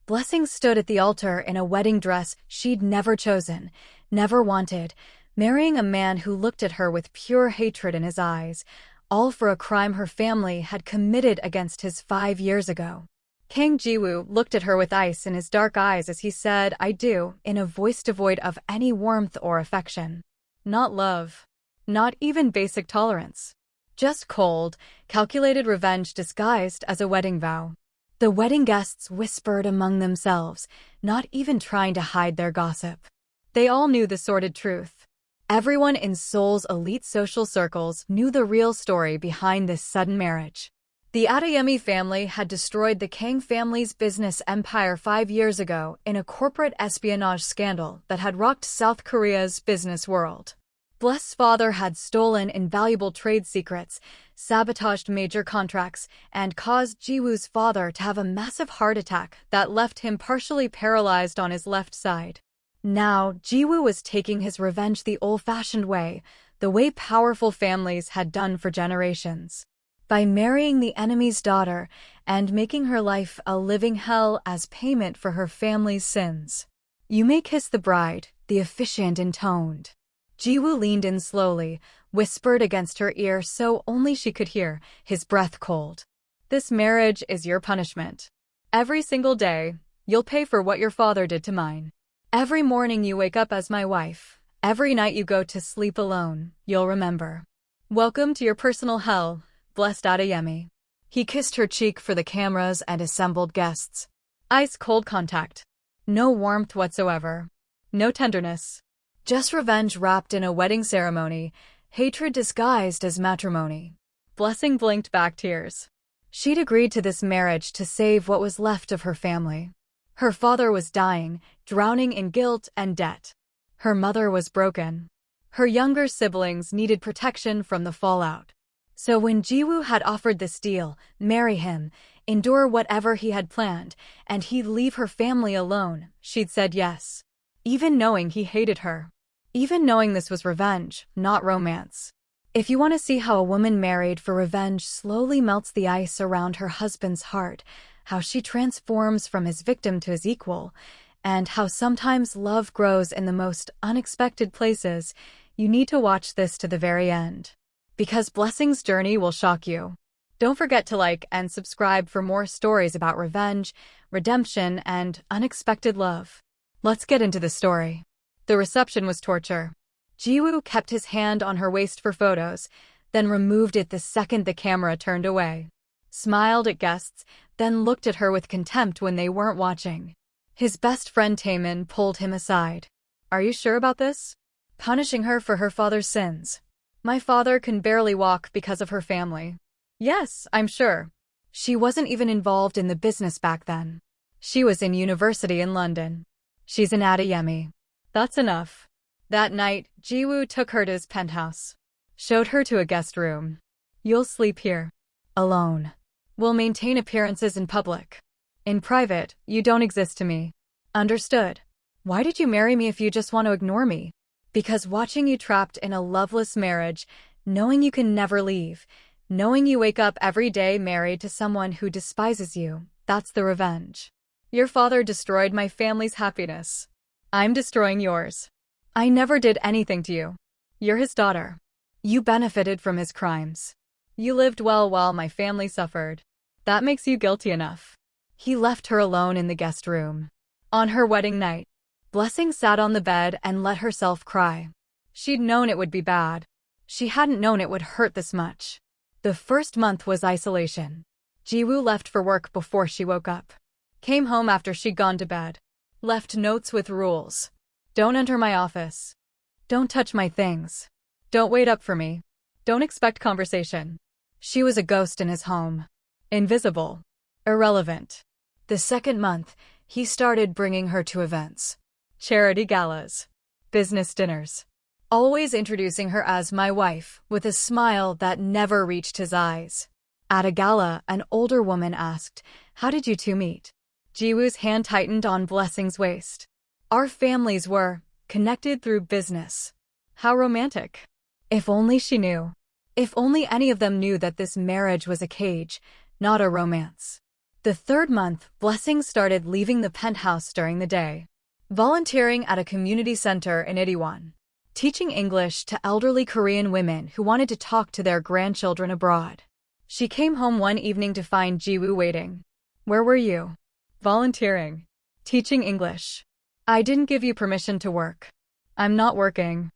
Blessing stood at the altar in a wedding dress she'd never chosen, never wanted, marrying a man who looked at her with pure hatred in his eyes, all for a crime her family had committed against his 5 years ago. Kang Jiwoo looked at her with ice in his dark eyes as he said, "I do," in a voice devoid of any warmth or affection. Not love. Not even basic tolerance. Just cold, calculated revenge disguised as a wedding vow. The wedding guests whispered among themselves, not even trying to hide their gossip. They all knew the sordid truth. Everyone in Seoul's elite social circles knew the real story behind this sudden marriage. The Adeyemi family had destroyed the Kang family's business empire 5 years ago in a corporate espionage scandal that had rocked South Korea's business world. Bless's father had stolen invaluable trade secrets, sabotaged major contracts, and caused Jiwoo's father to have a massive heart attack that left him partially paralyzed on his left side. Now, Jiwoo was taking his revenge the old-fashioned way, the way powerful families had done for generations. By marrying the enemy's daughter and making her life a living hell as payment for her family's sins. "You may kiss the bride," the officiant intoned. Jiwoo leaned in slowly, whispered against her ear so only she could hear, his breath cold. "This marriage is your punishment. Every single day, you'll pay for what your father did to mine. Every morning you wake up as my wife. Every night you go to sleep alone, you'll remember. Welcome to your personal hell, blessed Adeyemi." He kissed her cheek for the cameras and assembled guests. Ice-cold contact. No warmth whatsoever. No tenderness. Just revenge wrapped in a wedding ceremony, hatred disguised as matrimony. Blessing blinked back tears. She'd agreed to this marriage to save what was left of her family. Her father was dying, drowning in guilt and debt. Her mother was broken. Her younger siblings needed protection from the fallout. So when Jiwoo had offered this deal, marry him, endure whatever he had planned, and he'd leave her family alone, she'd said yes. Even knowing he hated her. Even knowing this was revenge, not romance. If you want to see how a woman married for revenge slowly melts the ice around her husband's heart, how she transforms from his victim to his equal, and how sometimes love grows in the most unexpected places, you need to watch this to the very end. Because Blessing's journey will shock you. Don't forget to like and subscribe for more stories about revenge, redemption, and unexpected love. Let's get into the story. The reception was torture. Jiwoo kept his hand on her waist for photos, then removed it the second the camera turned away. Smiled at guests, then looked at her with contempt when they weren't watching. His best friend Taemin pulled him aside. "Are you sure about this? Punishing her for her father's sins. My father can barely walk because of her family." "Yes, I'm sure. She wasn't even involved in the business back then. She was in university in London. She's an Adeyemi. That's enough." That night, Jiwoo took her to his penthouse. Showed her to a guest room. "You'll sleep here. Alone. We'll maintain appearances in public. In private, you don't exist to me. Understood? Why did you marry me if you just want to ignore me? Because watching you trapped in a loveless marriage, knowing you can never leave, knowing you wake up every day married to someone who despises you, that's the revenge. Your father destroyed my family's happiness. I'm destroying yours. I never did anything to you. You're his daughter. You benefited from his crimes. You lived well while my family suffered. That makes you guilty enough." He left her alone in the guest room. On her wedding night, Blessing sat on the bed and let herself cry. She'd known it would be bad. She hadn't known it would hurt this much. The first month was isolation. Jiwoo left for work before she woke up. Came home after she'd gone to bed. Left notes with rules. "Don't enter my office. Don't touch my things. Don't wait up for me. Don't expect conversation." She was a ghost in his home. Invisible. Irrelevant. The second month, he started bringing her to events. Charity galas. Business dinners. Always introducing her as my wife, with a smile that never reached his eyes. At a gala, an older woman asked, "How did you two meet?" Jiwoo's hand tightened on Blessing's waist. "Our families were connected through business." How romantic. If only she knew. If only any of them knew that this marriage was a cage, not a romance. The third month, Blessing started leaving the penthouse during the day, volunteering at a community center in Itaewon, teaching English to elderly Korean women who wanted to talk to their grandchildren abroad. She came home one evening to find Jiwoo waiting. "Where were you?" "Volunteering. Teaching English." "I didn't give you permission to work." "I'm not working.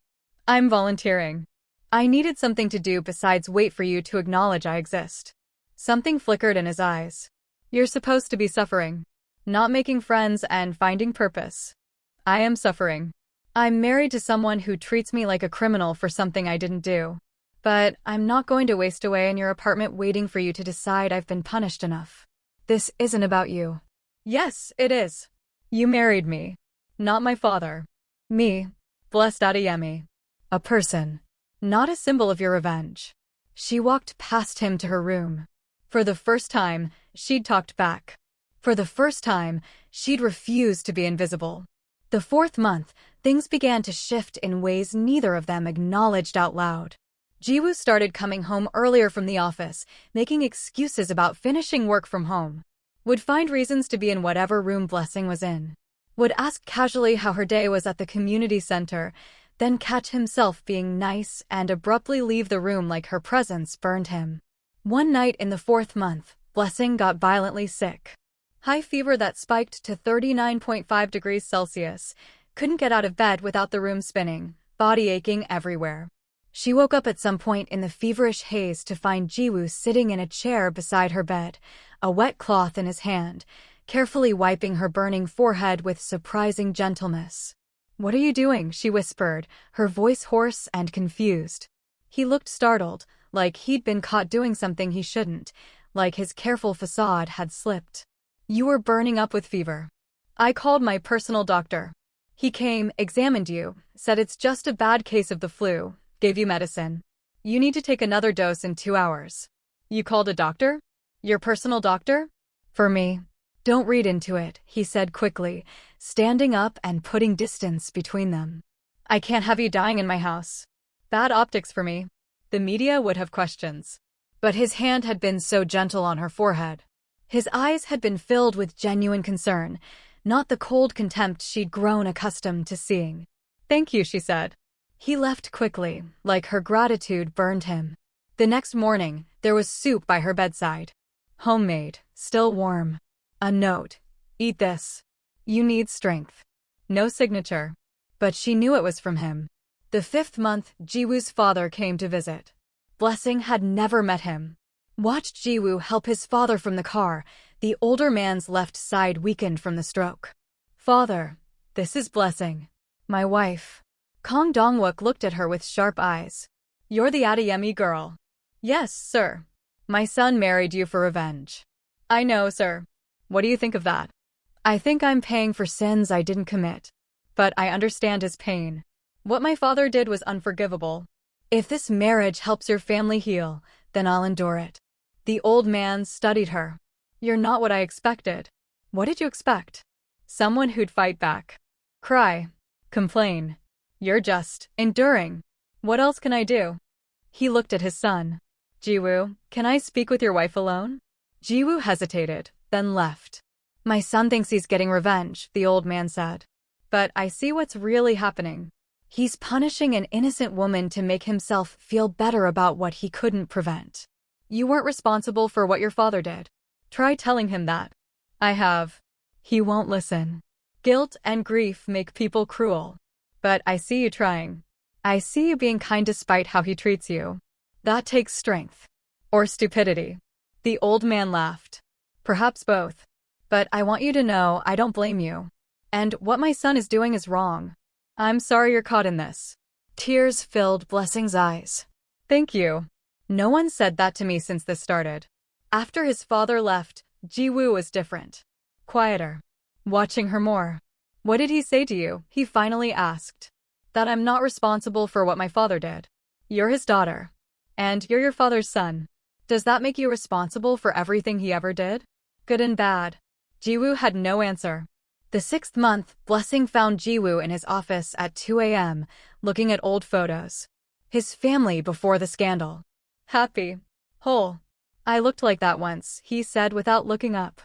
I'm volunteering. I needed something to do besides wait for you to acknowledge I exist." Something flickered in his eyes. "You're supposed to be suffering, not making friends and finding purpose." "I am suffering. I'm married to someone who treats me like a criminal for something I didn't do. But I'm not going to waste away in your apartment waiting for you to decide I've been punished enough. This isn't about you." "Yes, it is. You married me, not my father. Me, blessed Adeyemi. A person, not a symbol of your revenge." She walked past him to her room. For the first time, she'd talked back. For the first time, she'd refused to be invisible. The fourth month, things began to shift in ways neither of them acknowledged out loud. Jiwoo started coming home earlier from the office, making excuses about finishing work from home. Would find reasons to be in whatever room Blessing was in. Would ask casually how her day was at the community center, then catch himself being nice and abruptly leave the room like her presence burned him. One night in the fourth month, Blessing got violently sick. High fever that spiked to 39.5 degrees Celsius. Couldn't get out of bed without the room spinning, body aching everywhere. She woke up at some point in the feverish haze to find Jiwoo sitting in a chair beside her bed, a wet cloth in his hand, carefully wiping her burning forehead with surprising gentleness. "What are you doing?" she whispered, her voice hoarse and confused. He looked startled, like he'd been caught doing something he shouldn't, like his careful facade had slipped. "You were burning up with fever. I called my personal doctor. He came, examined you, said it's just a bad case of the flu, gave you medicine. You need to take another dose in 2 hours." "You called a doctor? Your personal doctor?" "For me." "Don't read into it," he said quickly, standing up and putting distance between them. "I can't have you dying in my house. Bad optics for me." The media would have questions. But his hand had been so gentle on her forehead. His eyes had been filled with genuine concern, not the cold contempt she'd grown accustomed to seeing. "Thank you," she said. He left quickly, like her gratitude burned him. The next morning, there was soup by her bedside. Homemade, still warm. A note. "Eat this. You need strength." No signature. But she knew it was from him. The fifth month, Jiwoo's father came to visit. Blessing had never met him. Watched Jiwoo help his father from the car, the older man's left side weakened from the stroke. "Father, this is Blessing. My wife." Kang Dongwook looked at her with sharp eyes. "You're the Adeyemi girl." "Yes, sir. My son married you for revenge." "I know, sir. What do you think of that?" "I think I'm paying for sins I didn't commit. But I understand his pain. What my father did was unforgivable. If this marriage helps your family heal, then I'll endure it." The old man studied her. "You're not what I expected." "What did you expect?" "Someone who'd fight back. Cry. Complain. You're just enduring. What else can I do?" He looked at his son. "Jiwoo, can I speak with your wife alone?" Jiwoo hesitated, then left. "My son thinks he's getting revenge," the old man said. "But I see what's really happening. He's punishing an innocent woman to make himself feel better about what he couldn't prevent. You weren't responsible for what your father did. Try telling him that." "I have." He won't listen. "Guilt and grief make people cruel. But I see you trying. I see you being kind despite how he treats you. That takes strength. Or stupidity." The old man laughed. "Perhaps both. But I want you to know I don't blame you. And what my son is doing is wrong. I'm sorry you're caught in this." Tears filled Blessing's eyes. "Thank you. No one said that to me since this started." After his father left, Jiwoo was different. Quieter. Watching her more. "What did he say to you?" he finally asked. "That I'm not responsible for what my father did. You're his daughter. And you're your father's son. Does that make you responsible for everything he ever did? Good and bad?" Jiwoo had no answer. The sixth month, Blessing found Jiwoo in his office at 2 a.m., looking at old photos. His family before the scandal. "Happy. Whole. I looked like that once," he said without looking up.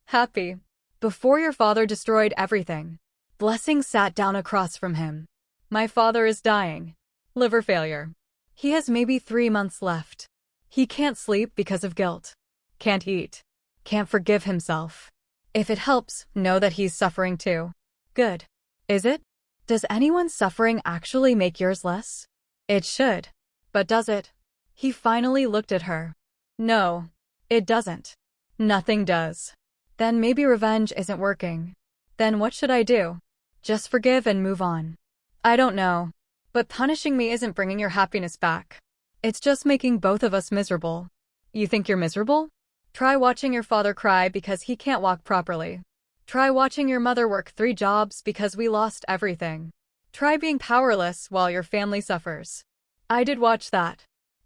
Happy. Before your father destroyed everything. Blessing sat down across from him. My father is dying. Liver failure. He has maybe 3 months left. He can't sleep because of guilt. Can't eat. Can't forgive himself. If it helps, know that he's suffering too. Good. Is it? Does anyone's suffering actually make yours less? It should. But does it? He finally looked at her. No, it doesn't. Nothing does. Then maybe revenge isn't working. Then what should I do? Just forgive and move on. I don't know. But punishing me isn't bringing your happiness back. It's just making both of us miserable. You think you're miserable? Try watching your father cry because he can't walk properly. Try watching your mother work 3 jobs because we lost everything. Try being powerless while your family suffers. I did watch that.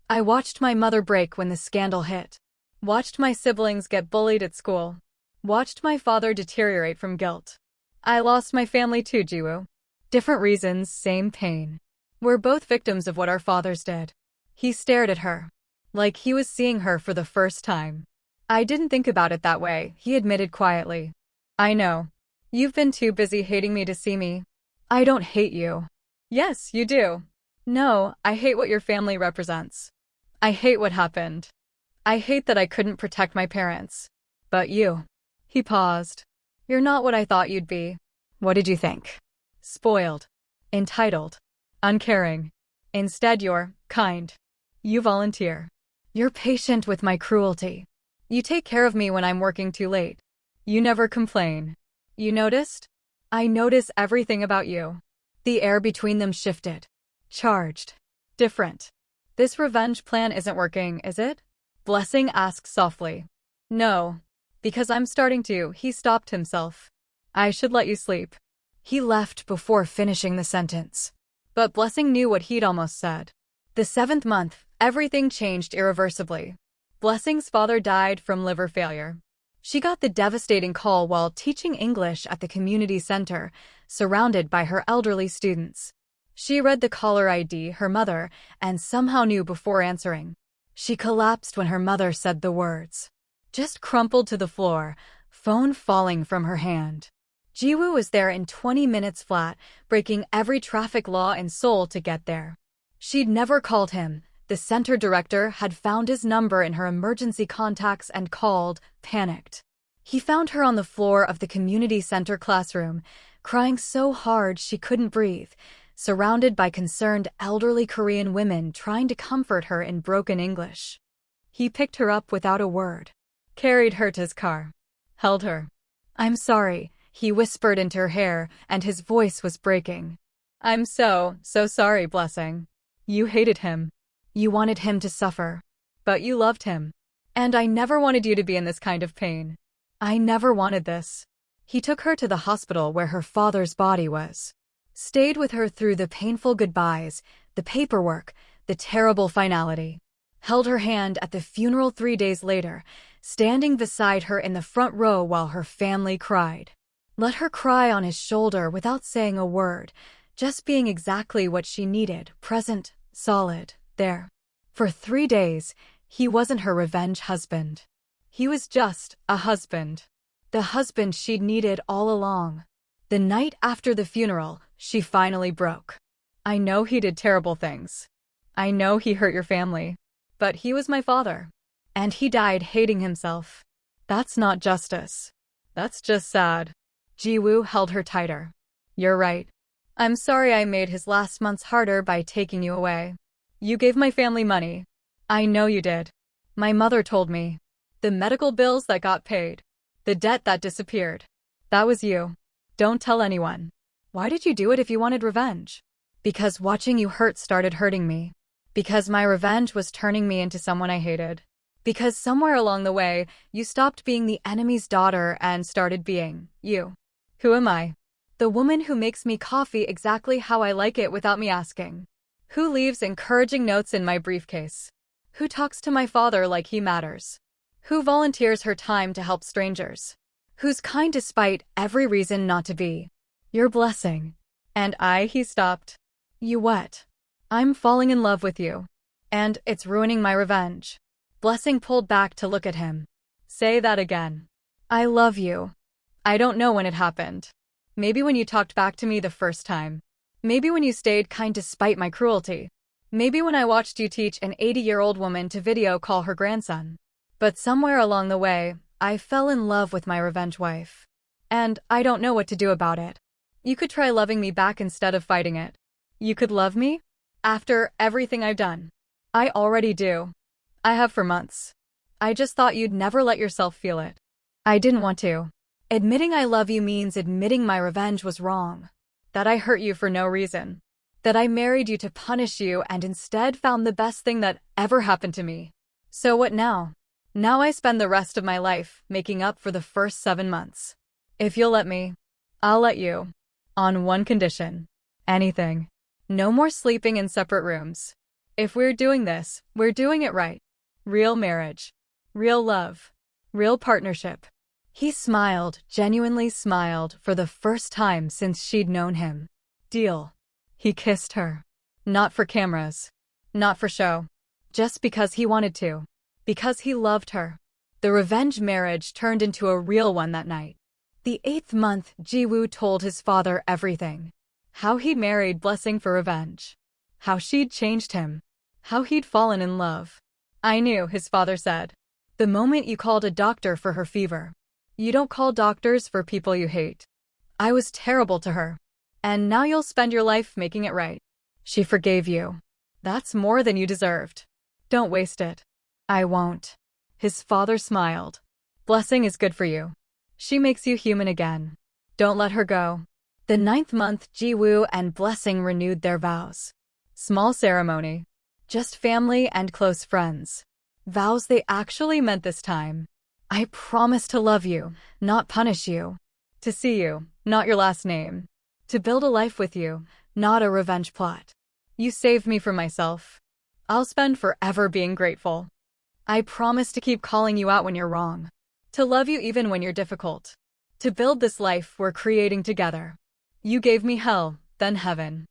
I watched my mother break when the scandal hit. Watched my siblings get bullied at school. Watched my father deteriorate from guilt. I lost my family too, Jiwoo. Different reasons, same pain. We're both victims of what our fathers did. He stared at her. Like he was seeing her for the first time. I didn't think about it that way, he admitted quietly. I know. You've been too busy hating me to see me. I don't hate you. Yes, you do. No, I hate what your family represents. I hate what happened. I hate that I couldn't protect my parents. But you. He paused. You're not what I thought you'd be. What did you think? Spoiled. Entitled. Uncaring. Instead you're kind. You volunteer. You're patient with my cruelty. You take care of me when I'm working too late. You never complain. You noticed? I notice everything about you. The air between them shifted. Charged. Different. This revenge plan isn't working, is it? Blessing asked softly. No. Because I'm starting to, he stopped himself. I should let you sleep. He left before finishing the sentence. But Blessing knew what he'd almost said. The 7th month, everything changed irreversibly. Blessing's father died from liver failure. She got the devastating call while teaching English at the community center, surrounded by her elderly students. She read the caller ID, her mother, and somehow knew before answering. She collapsed when her mother said the words. Just crumpled to the floor, phone falling from her hand. Jiwoo was there in 20 minutes flat, breaking every traffic law in Seoul to get there. She'd never called him. The center director had found his number in her emergency contacts and called, panicked. He found her on the floor of the community center classroom, crying so hard she couldn't breathe, surrounded by concerned elderly Korean women trying to comfort her in broken English. He picked her up without a word, carried her to his car, held her. I'm sorry, he whispered into her hair, and his voice was breaking. I'm so sorry, Blessing. You hated him. You wanted him to suffer. But you loved him. And I never wanted you to be in this kind of pain. I never wanted this. He took her to the hospital where her father's body was. Stayed with her through the painful goodbyes, the paperwork, the terrible finality. Held her hand at the funeral 3 days later, standing beside her in the front row while her family cried. Let her cry on his shoulder without saying a word, just being exactly what she needed, present, solid, there. For 3 days, he wasn't her revenge husband. He was just a husband. The husband she'd needed all along. The night after the funeral, she finally broke. I know he did terrible things. I know he hurt your family. But he was my father. And he died hating himself. That's not justice. That's just sad. Jiwoo held her tighter. You're right. I'm sorry I made his last months harder by taking you away. You gave my family money. I know you did. My mother told me. The medical bills that got paid. The debt that disappeared. That was you. Don't tell anyone. Why did you do it if you wanted revenge? Because watching you hurt started hurting me. Because my revenge was turning me into someone I hated. Because somewhere along the way, you stopped being the enemy's daughter and started being you. Who am I? The woman who makes me coffee exactly how I like it without me asking. Who leaves encouraging notes in my briefcase? Who talks to my father like he matters? Who volunteers her time to help strangers? Who's kind despite every reason not to be? Your Blessing. And he stopped. You what? I'm falling in love with you. And it's ruining my revenge. Blessing pulled back to look at him. Say that again. I love you. I don't know when it happened. Maybe when you talked back to me the first time. Maybe when you stayed kind despite my cruelty. Maybe when I watched you teach an 80-year-old woman to video call her grandson. But somewhere along the way, I fell in love with my revenge wife. And I don't know what to do about it. You could try loving me back instead of fighting it. You could love me? After everything I've done. I already do. I have for months. I just thought you'd never let yourself feel it. I didn't want to. Admitting I love you means admitting my revenge was wrong. That I hurt you for no reason. That I married you to punish you and instead found the best thing that ever happened to me. So what now? Now I spend the rest of my life making up for the first 7 months. If you'll let me, I'll let you. On one condition. Anything. No more sleeping in separate rooms. If we're doing this, we're doing it right. Real marriage. Real love. Real partnership. He smiled, genuinely smiled, for the first time since she'd known him. Deal. He kissed her. Not for cameras. Not for show. Just because he wanted to. Because he loved her. The revenge marriage turned into a real one that night. The 8th month, Ji-woo told his father everything. How he'd married Blessing for revenge. How she'd changed him. How he'd fallen in love. I knew, his father said. The moment you called a doctor for her fever. You don't call doctors for people you hate. I was terrible to her. And now you'll spend your life making it right. She forgave you. That's more than you deserved. Don't waste it. I won't. His father smiled. Blessing is good for you. She makes you human again. Don't let her go. The 9th month, Ji-woo and Blessing renewed their vows. Small ceremony. Just family and close friends. Vows they actually meant this time. I promise to love you, not punish you. To see you, not your last name. To build a life with you, not a revenge plot. You saved me from myself. I'll spend forever being grateful. I promise to keep calling you out when you're wrong. To love you even when you're difficult. To build this life we're creating together. You gave me hell, then heaven.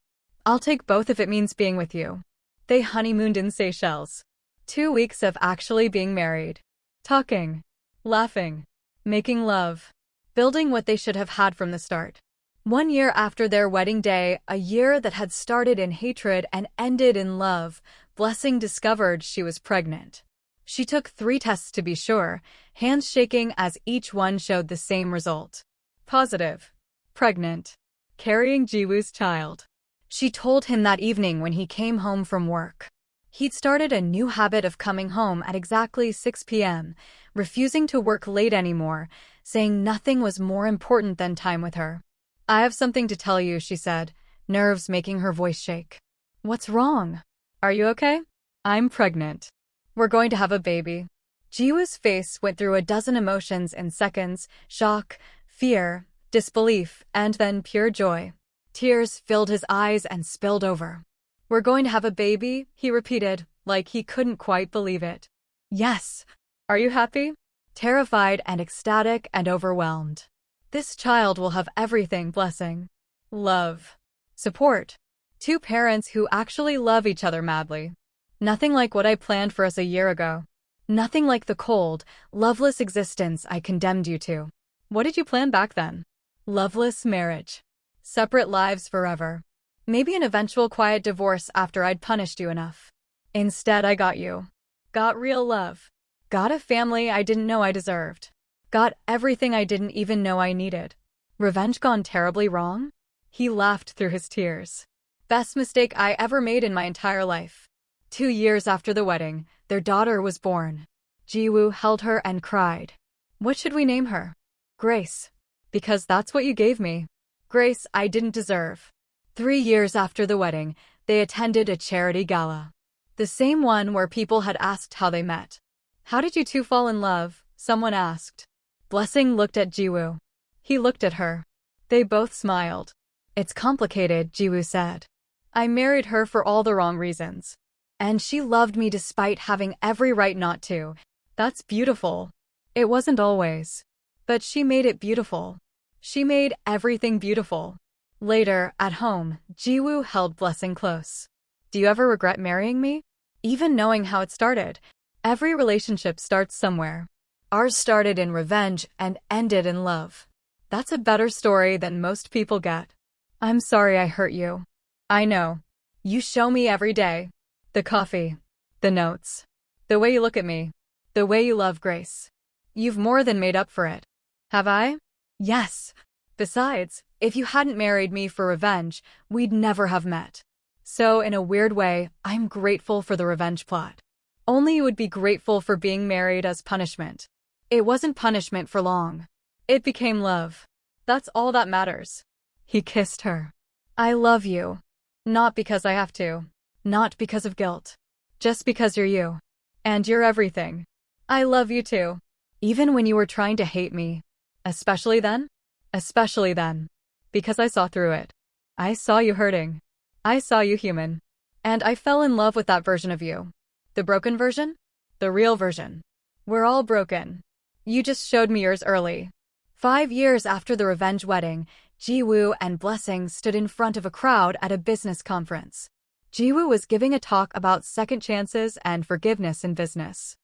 I'll take both if it means being with you. They honeymooned in Seychelles. 2 weeks of actually being married. Talking. Laughing. Making love. Building what they should have had from the start. 1 year after their wedding day, a year that had started in hatred and ended in love, Blessing discovered she was pregnant. She took 3 tests to be sure, hands shaking as each one showed the same result. Positive. Pregnant. Carrying Ji-woo's child. She told him that evening when he came home from work. He'd started a new habit of coming home at exactly 6 p.m., refusing to work late anymore, saying nothing was more important than time with her. I have something to tell you, she said, nerves making her voice shake. What's wrong? Are you okay? I'm pregnant. We're going to have a baby. Ji-woo's face went through a dozen emotions in seconds: shock, fear, disbelief, and then pure joy. Tears filled his eyes and spilled over. We're going to have a baby, he repeated, like he couldn't quite believe it. Yes. Are you happy? Terrified and ecstatic and overwhelmed. This child will have everything: Blessing. Love. Support. 2 parents who actually love each other madly. Nothing like what I planned for us a year ago. Nothing like the cold, loveless existence I condemned you to. What did you plan back then? Loveless marriage. Separate lives forever. Maybe an eventual quiet divorce after I'd punished you enough. Instead, I got you. Got real love. Got a family I didn't know I deserved. Got everything I didn't even know I needed. Revenge gone terribly wrong? He laughed through his tears. Best mistake I ever made in my entire life. 2 years after the wedding, their daughter was born. Ji-woo held her and cried. What should we name her? Grace. Because that's what you gave me. Grace I didn't deserve. 3 years after the wedding, they attended a charity gala. The same one where people had asked how they met. How did you 2 fall in love? Someone asked. Blessing looked at Ji-woo. He looked at her. They both smiled. It's complicated, Ji-woo said. I married her for all the wrong reasons. And she loved me despite having every right not to. That's beautiful. It wasn't always. But she made it beautiful. She made everything beautiful. Later, at home, Ji-woo held Blessing close. Do you ever regret marrying me? Even knowing how it started. Every relationship starts somewhere. Ours started in revenge and ended in love. That's a better story than most people get. I'm sorry I hurt you. I know. You show me every day. The coffee. The notes. The way you look at me. The way you love Grace. You've more than made up for it. Have I? Yes. Besides, if you hadn't married me for revenge, we'd never have met. So, in a weird way, I'm grateful for the revenge plot. Only you would be grateful for being married as punishment. It wasn't punishment for long. It became love. That's all that matters. He kissed her. I love you. Not because I have to. Not because of guilt. Just because you're you. And you're everything. I love you too. Even when you were trying to hate me. Especially then? Especially then. Because I saw through it. I saw you hurting. I saw you human. And I fell in love with that version of you. The broken version? The real version. We're all broken. You just showed me yours early. 5 years after the revenge wedding, Jiwoo and Blessing stood in front of a crowd at a business conference. Jiwoo was giving a talk about second chances and forgiveness in business.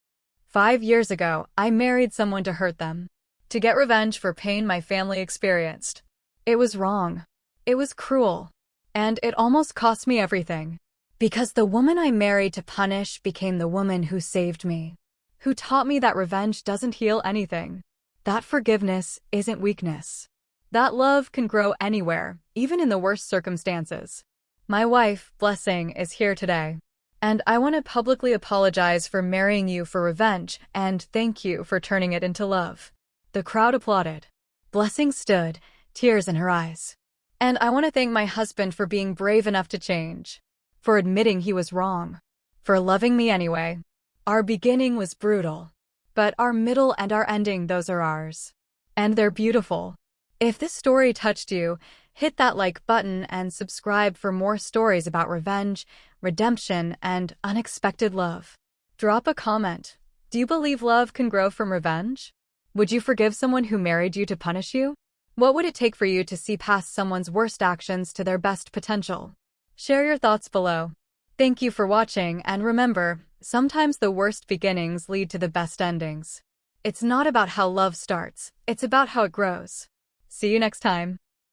5 years ago, I married someone to hurt them. To get revenge for pain my family experienced. It was wrong. It was cruel. And it almost cost me everything. Because the woman I married to punish became the woman who saved me. Who taught me that revenge doesn't heal anything. That forgiveness isn't weakness. That love can grow anywhere, even in the worst circumstances. My wife, Blessing, is here today. And I want to publicly apologize for marrying you for revenge and thank you for turning it into love. The crowd applauded. Blessing stood, tears in her eyes. And I want to thank my husband for being brave enough to change. For admitting he was wrong. For loving me anyway. Our beginning was brutal. But our middle and our ending, those are ours. And they're beautiful. If this story touched you, hit that like button and subscribe for more stories about revenge, redemption, and unexpected love. Drop a comment. Do you believe love can grow from revenge? Would you forgive someone who married you to punish you? What would it take for you to see past someone's worst actions to their best potential? Share your thoughts below. Thank you for watching, and remember, sometimes the worst beginnings lead to the best endings. It's not about how love starts, it's about how it grows. See you next time.